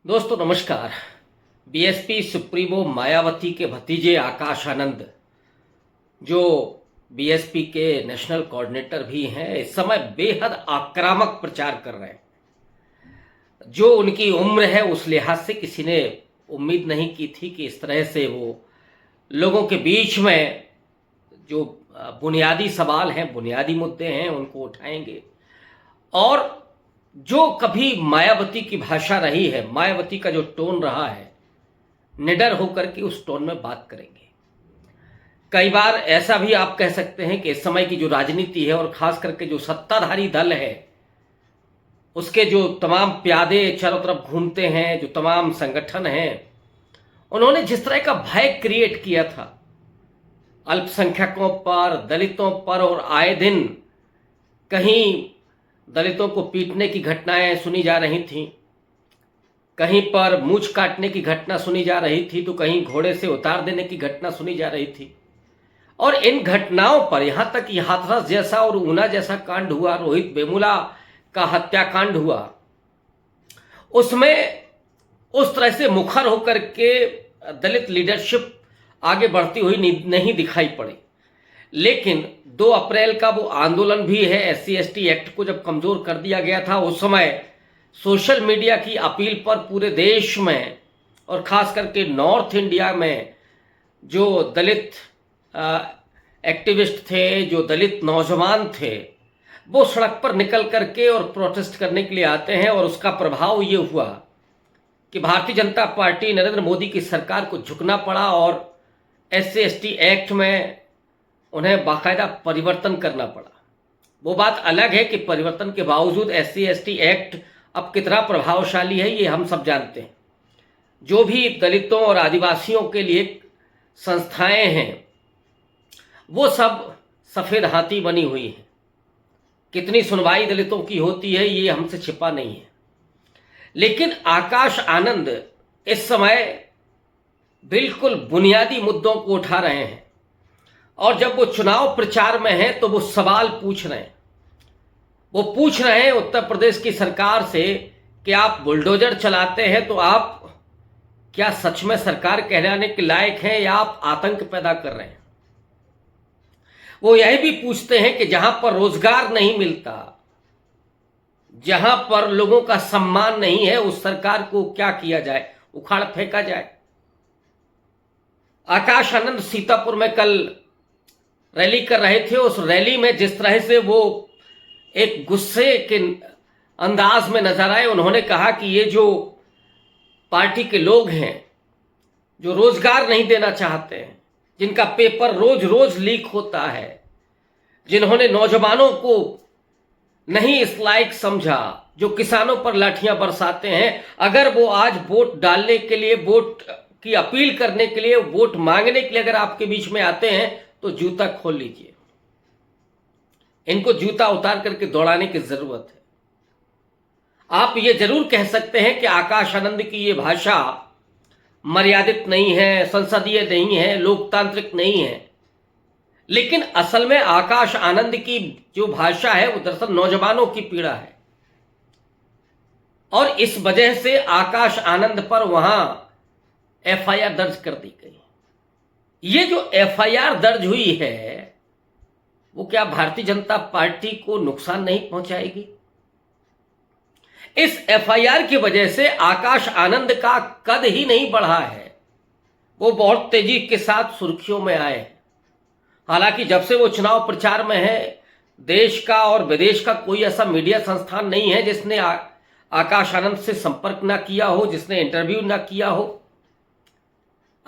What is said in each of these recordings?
दोस्तों नमस्कार। BSP supremo Mayawati के भतीजे आकाश आनंद, जो बीएसपी के नेशनल कोऑर्डिनेटर भी हैं, इस समय बेहद आक्रामक प्रचार कर रहे हैं। जो उनकी उम्र है उस लिहाज से किसी ने उम्मीद नहीं की थी कि इस तरह से वो लोगों के बीच में जो बुनियादी सवाल हैं, बुनियादी मुद्दे हैं, उनको उठाएंगे। और जो कभी मायावती की भाषा रही है, मायावती का जो टोन रहा है, निडर होकर के उस टोन में बात करेंगे। कई बार ऐसा भी आप कह सकते हैं कि इस समय की जो राजनीति है और खास करके जो सत्ताधारी दल है, उसके जो तमाम प्यादे चारों तरफ घूमते हैं, जो तमाम संगठन हैं, उन्होंने जिस तरह का भय क्रिएट किया था अल्पसंख्यकों पर, दलितों पर, और आए दिन कहीं दलितों को पीटने की घटनाएं सुनी जा रही थीं, कहीं पर मूंछ काटने की घटना सुनी जा रही थी, तो कहीं घोड़े से उतार देने की घटना सुनी जा रही थी। और इन घटनाओं पर यहां तक कि हाथरस जैसा और ऊना जैसा कांड हुआ, रोहित वेमुला का हत्याकांड हुआ, उसमें उस तरह से मुखर होकर के दलित लीडरशिप आगे बढ़ती हुई नहीं दिखाई पड़ी। लेकिन 2 अप्रैल का वो आंदोलन भी है, SC/ST एक्ट को जब कमजोर कर दिया गया था, उस समय सोशल मीडिया की अपील पर पूरे देश में और खास करके नॉर्थ इंडिया में जो दलित एक्टिविस्ट थे, जो दलित नौजवान थे, वो सड़क पर निकल करके और प्रोटेस्ट करने के लिए आते हैं। और उसका प्रभाव ये हुआ कि भारतीय जनता पार्टी, नरेंद्र मोदी की सरकार को झुकना पड़ा और SC/ST एक्ट में उन्हें बाकायदा परिवर्तन करना पड़ा। वो बात अलग है कि परिवर्तन के बावजूद SC/ST एक्ट अब कितना प्रभावशाली है ये हम सब जानते हैं। जो भी दलितों और आदिवासियों के लिए संस्थाएं हैं, वो सब सफ़ेद हाथी बनी हुई हैं। कितनी सुनवाई दलितों की होती है ये हमसे छिपा नहीं है। लेकिन आकाश आनंद इस समय बिल्कुल बुनियादी मुद्दों को उठा रहे हैं। और जब वो चुनाव प्रचार में हैं तो वो सवाल पूछ रहे हैं। वो पूछ रहे हैं उत्तर प्रदेश की सरकार से कि आप बुलडोजर चलाते हैं तो आप क्या सच में सरकार कहलाने के लायक हैं या आप आतंक पैदा कर रहे हैं। वो यह भी पूछते हैं कि जहां पर रोजगार नहीं मिलता, जहां पर लोगों का सम्मान नहीं है, उस सरकार को क्या किया जाए, उखाड़ फेंका जाए। आकाश आनंद सीतापुर में कल रैली कर रहे थे। उस रैली में जिस तरह से वो एक गुस्से के अंदाज में नजर आए, उन्होंने कहा कि ये जो पार्टी के लोग हैं जो रोजगार नहीं देना चाहते हैं, जिनका पेपर रोज रोज लीक होता है, जिन्होंने नौजवानों को नहीं इस लायक समझा, जो किसानों पर लाठियां बरसाते हैं, अगर वो आज वोट डालने के लिए, वोट की अपील करने के लिए, वोट मांगने के लिए अगर आपके बीच में आते हैं तो जूता खोल लीजिए। इनको जूता उतार करके दौड़ाने की जरूरत है। आप ये जरूर कह सकते हैं कि आकाश आनंद की ये भाषा मर्यादित नहीं है, संसदीय नहीं है, लोकतांत्रिक नहीं है। लेकिन असल में आकाश आनंद की जो भाषा है वो दरअसल नौजवानों की पीड़ा है। और इस वजह से आकाश आनंद पर वहां FIR दर्ज कर दी गई। ये जो FIR दर्ज हुई है वो क्या भारतीय जनता पार्टी को नुकसान नहीं पहुंचाएगी? इस FIR की वजह से आकाश आनंद का कद ही नहीं बढ़ा है, वो बहुत तेजी के साथ सुर्खियों में आए हैं। हालांकि जब से वो चुनाव प्रचार में है, देश का और विदेश का कोई ऐसा मीडिया संस्थान नहीं है जिसने आकाश आनंद से संपर्क ना किया हो, जिसने इंटरव्यू ना किया हो।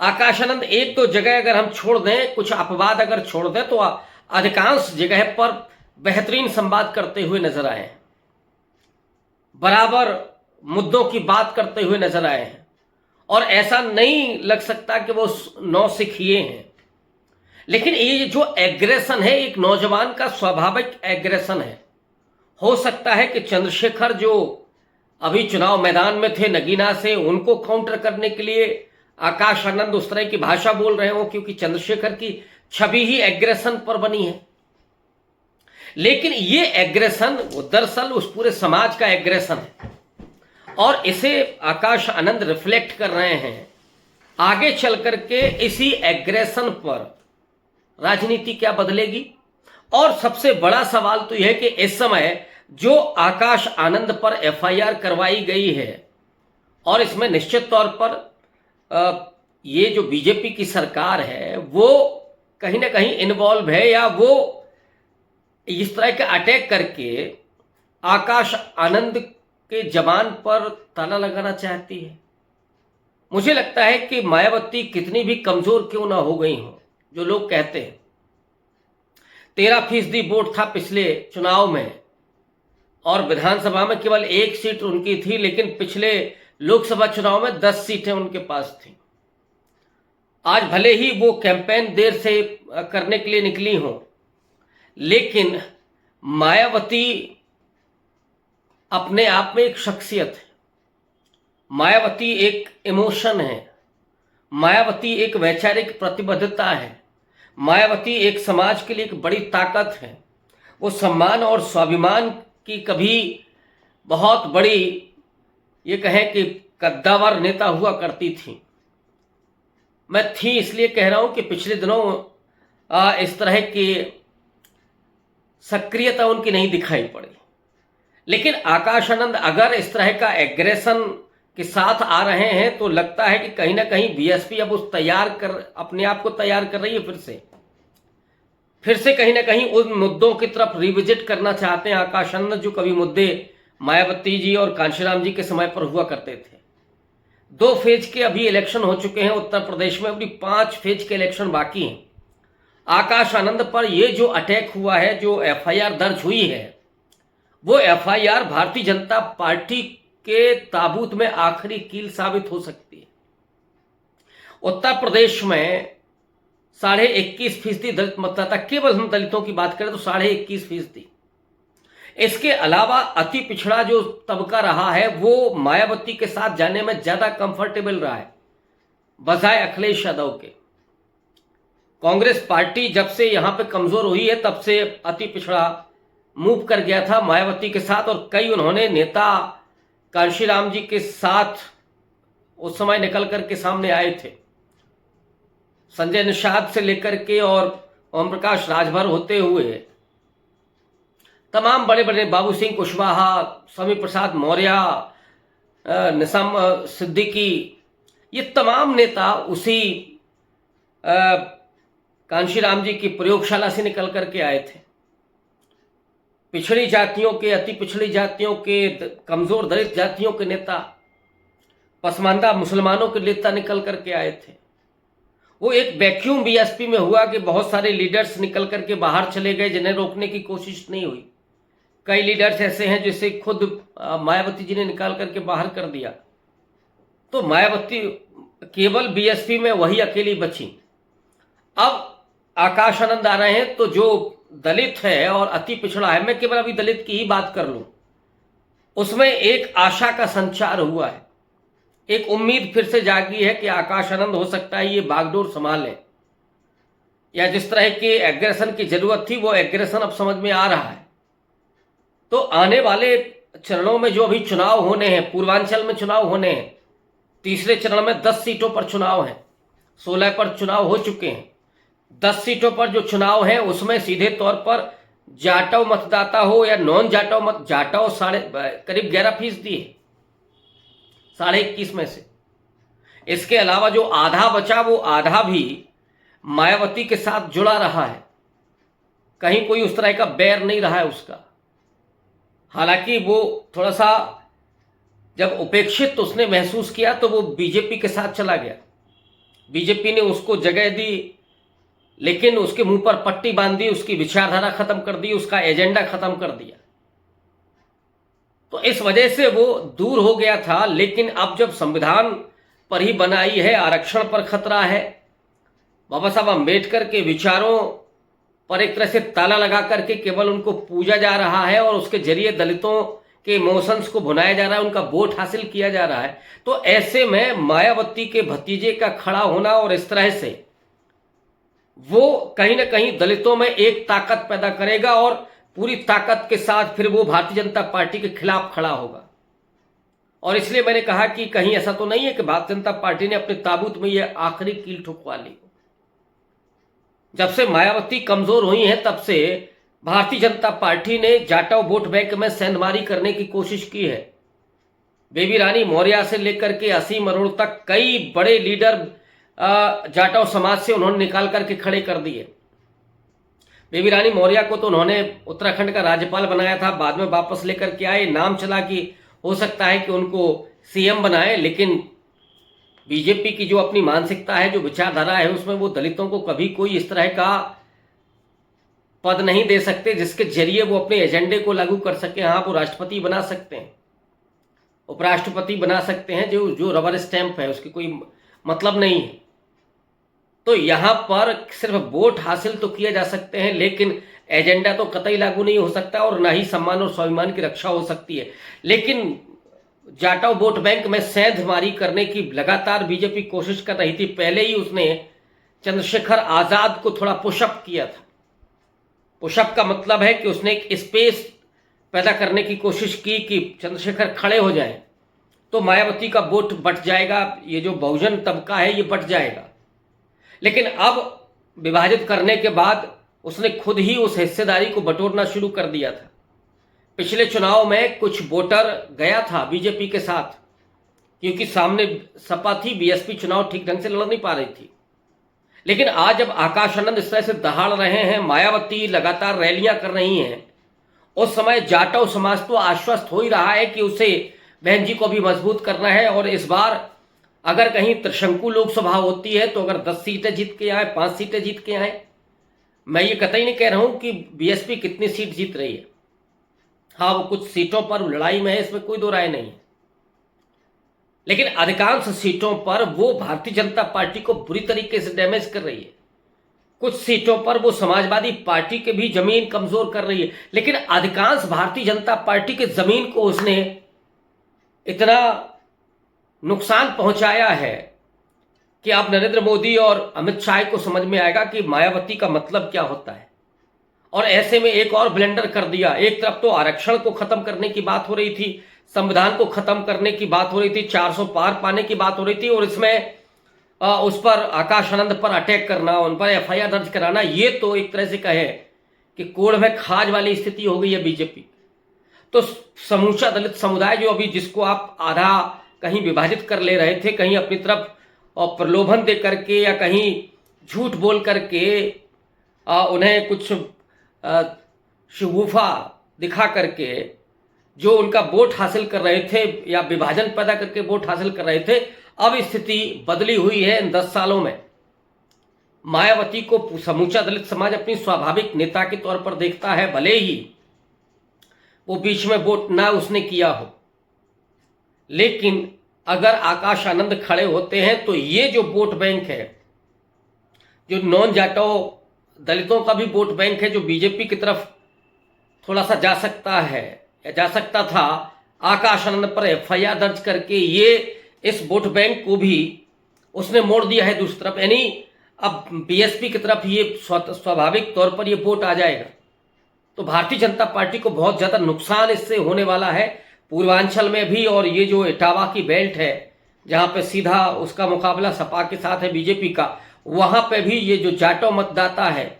आकाश आनंद एक दो जगह अगर हम छोड़ दें, कुछ अपवाद अगर छोड़ दें, तो अधिकांश जगह पर बेहतरीन संवाद करते हुए नजर आए हैं, बराबर मुद्दों की बात करते हुए नजर आए हैं। और ऐसा नहीं लग सकता कि वो नौसिखिए हैं। लेकिन ये जो एग्रेशन है, एक नौजवान का स्वाभाविक एग्रेशन है। हो सकता है कि चंद्रशेखर जो अभी चुनाव मैदान में थे नगीना से, उनको काउंटर करने के लिए आकाश आनंद उस तरह की भाषा बोल रहे हो, क्योंकि चंद्रशेखर की छवि ही एग्रेशन पर बनी है। लेकिन ये एग्रेशन वो दरअसल उस पूरे समाज का एग्रेशन है। और इसे आकाश आनंद रिफ्लेक्ट कर रहे हैं। आगे चल करके इसी एग्रेशन पर राजनीति क्या बदलेगी? और सबसे बड़ा सवाल तो यह है कि इस समय जो आकाश आनंद पर एफआईआर करवाई गई है और इसमें निश्चित तौर पर ये जो बीजेपी की सरकार है वो कहीं ना कहीं इन्वॉल्व है, या वो इस तरह के अटैक करके आकाश आनंद के जवान पर ताला लगाना चाहती है। मुझे लगता है कि मायावती कितनी भी कमजोर क्यों ना हो गई हो, जो लोग कहते हैं 13% वोट था पिछले चुनाव में और विधानसभा में केवल 1 सीट उनकी थी, लेकिन पिछले लोकसभा चुनाव में 10 सीटें उनके पास थी। आज भले ही वो कैंपेन देर से करने के लिए निकली हों, लेकिन मायावती अपने आप में एक शख्सियत है, मायावती एक इमोशन है, मायावती एक वैचारिक प्रतिबद्धता है, मायावती एक समाज के लिए एक बड़ी ताकत है। वो सम्मान और स्वाभिमान की कभी बहुत बड़ी, ये कहें कि कद्दावर नेता हुआ करती थी। मैं थी इसलिए कह रहा हूं कि पिछले दिनों इस तरह की सक्रियता उनकी नहीं दिखाई पड़ी। लेकिन आकाश आनंद अगर इस तरह का एग्रेशन के साथ आ रहे हैं तो लगता है कि कहीं ना कहीं बीएसपी अब उस अपने आप को तैयार कर रही है, फिर से कहीं ना कहीं उन मुद्दों की तरफ रिविजिट करना चाहते हैं आकाश आनंद, जो कभी मुद्दे मायावती जी और कांशीराम जी के समय पर हुआ करते थे। 2 फेज के अभी इलेक्शन हो चुके हैं उत्तर प्रदेश में, अभी 5 फेज के इलेक्शन बाकी हैं। आकाश आनंद पर यह जो अटैक हुआ है, जो एफआईआर दर्ज हुई है, वो एफआईआर भारतीय जनता पार्टी के ताबूत में आखिरी कील साबित हो सकती है। उत्तर प्रदेश में 21.5% दलित मतदाता, केवल हम दलितों की बात करें तो 21.5%। इसके अलावा अति पिछड़ा जो तबका रहा है वो मायावती के साथ जाने में ज्यादा कंफर्टेबल रहा है बजाय अखिलेश यादव के। कांग्रेस पार्टी जब से यहां पे कमजोर हुई है तब से अति पिछड़ा मूव कर गया था मायावती के साथ, और कई उन्होंने नेता कांशीराम जी के साथ उस समय निकल करके सामने आए थे। संजय निषाद से लेकर के और ओम प्रकाश राजभर होते हुए तमाम बड़े बड़े, बाबू सिंह कुशवाहा, स्वामी प्रसाद मौर्य, निजाम सिद्दीकी, ये तमाम नेता उसी कांशीराम जी की प्रयोगशाला से निकल करके आए थे। पिछड़ी जातियों के, अति पिछड़ी जातियों के, कमजोर दलित जातियों के नेता, पसमानदा मुसलमानों के नेता निकल करके आए थे। वो एक वैक्यूम बीएसपी में हुआ कि बहुत सारे लीडर्स निकल करके बाहर चले गए जिन्हें रोकने की कोशिश नहीं हुई। कई लीडर्स ऐसे हैं जिसे खुद मायावती जी ने निकाल करके बाहर कर दिया। तो मायावती केवल बीएसपी में वही अकेली बची। अब आकाश आनंद आ रहे हैं तो जो दलित है और अति पिछड़ा है, मैं केवल अभी दलित की ही बात कर लूं, उसमें एक आशा का संचार हुआ है, एक उम्मीद फिर से जागी है कि आकाश आनंद हो सकता है ये बागडोर संभालें, या जिस तरह के एग्रेशन की जरूरत थी वो एग्रेशन अब समझ में आ रहा है। तो आने वाले चरणों में जो अभी चुनाव होने हैं, पूर्वांचल में चुनाव होने हैं, तीसरे चरण में 10 सीटों पर चुनाव है, 16 पर चुनाव हो चुके हैं। 10 सीटों पर जो चुनाव है उसमें सीधे तौर पर जाटव मतदाता हो या नॉन जाटव जाटव करीब 11% है 21.5 में से। इसके अलावा जो आधा बचा वो आधा भी मायावती के साथ जुड़ा रहा है, कहीं कोई उस तरह का बैर नहीं रहा है उसका। हालांकि वो थोड़ा सा जब उपेक्षित उसने महसूस किया तो वो बीजेपी के साथ चला गया। बीजेपी ने उसको जगह दी, लेकिन उसके मुंह पर पट्टी बांध दी, उसकी विचारधारा खत्म कर दी, उसका एजेंडा खत्म कर दिया। तो इस वजह से वो दूर हो गया था। लेकिन अब जब संविधान पर ही बनाई है, आरक्षण पर खतरा है, बाबा साहब अम्बेडकर के विचारों पर एक तरह से ताला लगा करके केवल उनको पूजा जा रहा है और उसके जरिए दलितों के इमोशंस को भुनाया जा रहा है, उनका वोट हासिल किया जा रहा है। तो ऐसे में मायावती के भतीजे का खड़ा होना और इस तरह से वो कहीं ना कहीं दलितों में एक ताकत पैदा करेगा और पूरी ताकत के साथ फिर वो भारतीय जनता पार्टी के खिलाफ खड़ा होगा। और इसलिए मैंने कहा कि कहीं ऐसा तो नहीं है कि भारतीय जनता पार्टी ने अपने ताबूत में यह आखिरी कील ठुकवा ली। जब से मायावती कमजोर हुई हैं तब से भारतीय जनता पार्टी ने जाटव वोट बैंक में सेंधमारी करने की कोशिश की है। बेबी रानी मौर्य से लेकर के असीम अरोड़ तक कई बड़े लीडर जाटव समाज से उन्होंने निकाल करके खड़े कर दिए। बेबी रानी मौर्य को तो उन्होंने उत्तराखंड का राज्यपाल बनाया था, बाद में वापस लेकर के आए। नाम चला कि हो सकता है कि उनको सीएम बनाए, लेकिन बीजेपी की जो अपनी मानसिकता है, जो विचारधारा है, उसमें वो दलितों को कभी कोई इस तरह का पद नहीं दे सकते जिसके जरिए वो अपने एजेंडे को लागू कर सके। हाँ, वो राष्ट्रपति बना सकते हैं, उपराष्ट्रपति बना सकते हैं, जो रबर स्टैंप है उसकी कोई मतलब नहीं है। तो यहां पर सिर्फ वोट हासिल तो किए जा सकते हैं, लेकिन एजेंडा तो कतई लागू नहीं हो सकता और ना ही सम्मान और स्वाभिमान की रक्षा हो सकती है। लेकिन जाटव वोट बैंक में सेंधमारी करने की लगातार बीजेपी कोशिश कर रही थी। पहले ही उसने चंद्रशेखर आजाद को थोड़ा पुशअप किया था। पुशअप का मतलब है कि उसने एक स्पेस पैदा करने की कोशिश की कि चंद्रशेखर खड़े हो जाएं तो मायावती का वोट बट जाएगा, ये जो बहुजन तबका है ये बट जाएगा। लेकिन अब विभाजित करने के बाद उसने खुद ही उस हिस्सेदारी को बटोरना शुरू कर दिया था। पिछले चुनाव में कुछ वोटर गया था बीजेपी के साथ, क्योंकि सामने सपा थी, बीएसपी चुनाव ठीक ढंग से लड़ नहीं पा रही थी। लेकिन आज जब आकाश आनंद इस तरह से दहाड़ रहे हैं, मायावती लगातार रैलियां कर रही हैं, उस समय जाटव समाज तो आश्वस्त हो ही रहा है कि उसे बहन जी को भी मजबूत करना है। और इस बार अगर कहीं त्रिशंकु लोकसभा होती है तो अगर 10 सीटें जीत के आए, 5 सीटें जीत के आए, मैं ये कतई नहीं कह रहा हूं कि बीएसपी कितनी सीट जीत रही है। हाँ, वो कुछ सीटों पर लड़ाई में है, इसमें कोई दो राय नहीं है, लेकिन अधिकांश सीटों पर वो भारतीय जनता पार्टी को बुरी तरीके से डैमेज कर रही है। कुछ सीटों पर वो समाजवादी पार्टी के भी जमीन कमजोर कर रही है, लेकिन अधिकांश भारतीय जनता पार्टी के जमीन को उसने इतना नुकसान पहुंचाया है कि अब नरेंद्र मोदी और अमित शाह को समझ में आएगा कि मायावती का मतलब क्या होता है। और ऐसे में एक और ब्लेंडर कर दिया। एक तरफ तो आरक्षण को खत्म करने की बात हो रही थी, संविधान को खत्म करने की बात हो रही थी, 400 पार पाने की बात हो रही थी, और इसमें उस पर आकाश आनंद पर अटैक करना, उन पर एफआईआर दर्ज कराना, ये तो एक तरह से कहे कि कोड़ में खाज वाली स्थिति हो गई है बीजेपी। तो समूचा दलित समुदाय जो अभी जिसको आप आधा कहीं विभाजित कर ले रहे थे, कहीं अपनी तरफ और प्रलोभन दे करके या कहीं झूठ बोल करके उन्हें कुछ शगुफा दिखा करके जो उनका वोट हासिल कर रहे थे या विभाजन पैदा करके वोट हासिल कर रहे थे, अब स्थिति बदली हुई है इन 10 सालों में। मायावती को समूचा दलित समाज अपनी स्वाभाविक नेता के तौर पर देखता है, भले ही वो बीच में वोट ना उसने किया हो। लेकिन अगर आकाश आनंद खड़े होते हैं तो ये जो वोट बैंक है, जो नॉन जाटव दलितों का भी वोट बैंक है, जो बीजेपी की तरफ थोड़ा सा जा सकता है या जा सकता था, आकाश आनंद पर एफआईआर दर्ज करके ये इस वोट बैंक को भी उसने मोड़ दिया है दूसरी तरफ। यानी अब बीएसपी की तरफ ये स्वाभाविक तौर पर ये वोट आ जाएगा। तो भारतीय जनता पार्टी को बहुत ज्यादा नुकसान इससे होने वाला है, पूर्वांचल में भी। और ये जो इटावा की बेल्ट है जहां पे सीधा उसका मुकाबला सपा के साथ है बीजेपी का, वहां पे भी ये जो जाटव मतदाता है,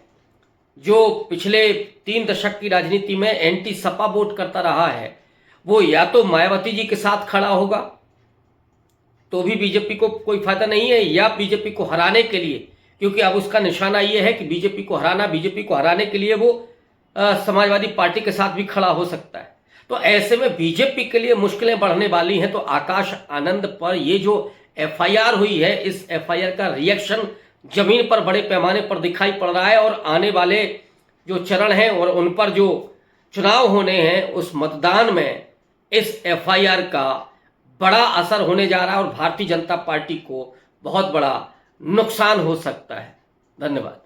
जो पिछले 3 दशक की राजनीति में एंटी सपा वोट करता रहा है, वो या तो मायावती जी के साथ खड़ा होगा तो भी बीजेपी को कोई फायदा नहीं है, या बीजेपी को हराने के लिए, क्योंकि अब उसका निशाना ये है कि बीजेपी को हराने के लिए वो समाजवादी पार्टी के साथ भी खड़ा हो सकता है। तो ऐसे में बीजेपी के लिए मुश्किलें बढ़ने वाली हैं। तो आकाश आनंद पर ये जो एफआईआर हुई है, इस एफआईआर का रिएक्शन जमीन पर बड़े पैमाने पर दिखाई पड़ रहा है, और आने वाले जो चरण हैं और उन पर जो चुनाव होने हैं, उस मतदान में इस एफआईआर का बड़ा असर होने जा रहा है और भारतीय जनता पार्टी को बहुत बड़ा नुकसान हो सकता है। धन्यवाद।